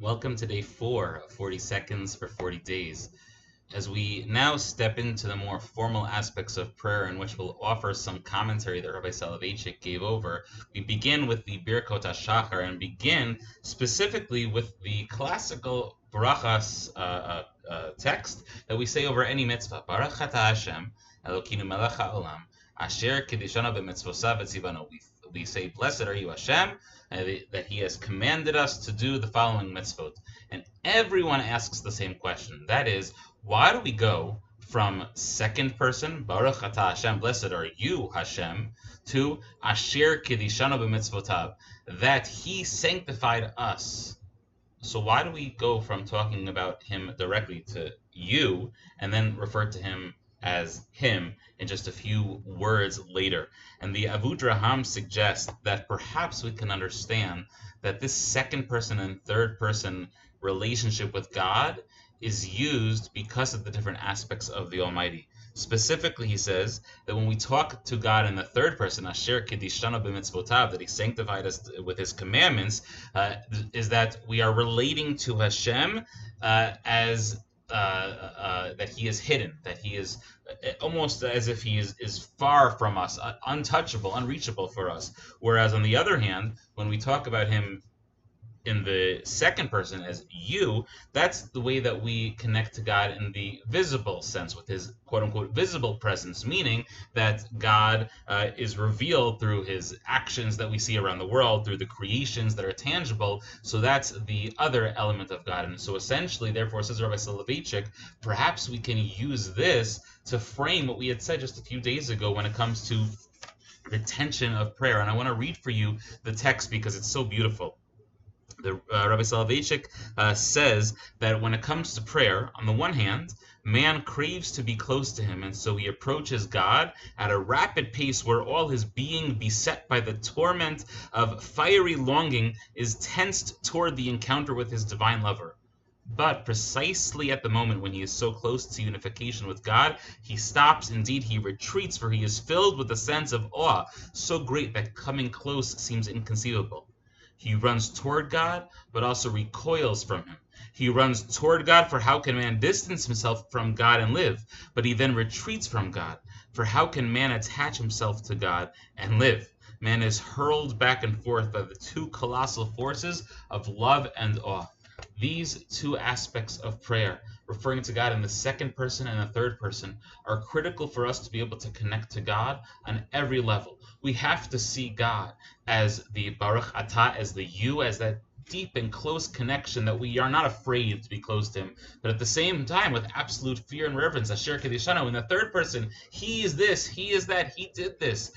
Welcome to day 4 of 40 Seconds for 40 Days. As we now step into the more formal aspects of prayer, in which we'll offer some commentary that Rabbi Soloveitchik gave over, we begin with the Birkot HaShachar and begin specifically with the classical Barachas text that we say over any mitzvah. Baruch Atah Hashem, Elokeinu melech haolam, asher kiddushanu b'mitzvosav v'tzivanu. We say, blessed are you, Hashem, that He has commanded us to do the following mitzvot. And everyone asks the same question. That is, why do we go from second person, Baruch Atah Hashem, blessed are you, Hashem, to Asher Kiddushanu b'mitzvotav, that He sanctified us? So why do we go from talking about Him directly to you and then refer to Him as Him in just a few words later? And the Avudraham suggests that perhaps we can understand that this second person and third person relationship with God is used because of the different aspects of the Almighty. Specifically, he says that when we talk to God in the third person, Asher Kiddushanu b'mitzvotav, that He sanctified us with His commandments, is that we are relating to Hashem as that He is hidden, that He is almost as if He is far from us, untouchable, unreachable for us. Whereas on the other hand, when we talk about Him in the second person as you, that's the way that we connect to God in the visible sense, with His quote-unquote visible presence, meaning that God is revealed through His actions that we see around the world, through the creations that are tangible. So that's the other element of God. And so essentially, therefore, says Rabbi Soloveitchik, perhaps we can use this to frame what we had said just a few days ago when it comes to retention of prayer. And I want to read for you the text because it's so beautiful. Rabbi Soloveitchik says that when it comes to prayer, on the one hand, man craves to be close to Him, and so he approaches God at a rapid pace where all his being, beset by the torment of fiery longing, is tensed toward the encounter with his divine lover. But precisely at the moment when he is so close to unification with God, he stops, indeed he retreats, for he is filled with a sense of awe so great that coming close seems inconceivable. He runs toward God, but also recoils from Him. He runs toward God, for how can man distance himself from God and live? But he then retreats from God, for how can man attach himself to God and live? Man is hurled back and forth by the two colossal forces of love and awe. These two aspects of prayer, referring to God in the second person and the third person, are critical for us to be able to connect to God on every level. We have to see God as the Baruch Atah, as the you, as that deep and close connection that we are not afraid to be close to Him, but at the same time with absolute fear and reverence. Asher Kiddushanu, in the third person, He is this, He is that, He did this.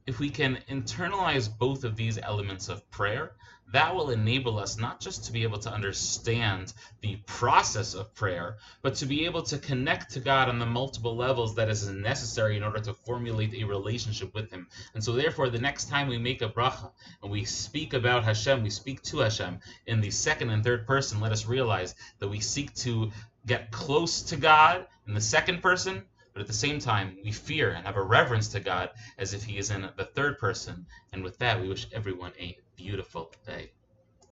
If we can internalize both of these elements of prayer, that will enable us not just to be able to understand the process of prayer, but to be able to connect to God on the multiple levels that is necessary in order to formulate a relationship with Him. And so therefore, the next time we make a bracha and we speak about Hashem, we speak to Hashem in the second and third person, let us realize that we seek to get close to God in the second person, but at the same time, we fear and have a reverence to God as if He is in the third person. And with that, we wish everyone a beautiful day.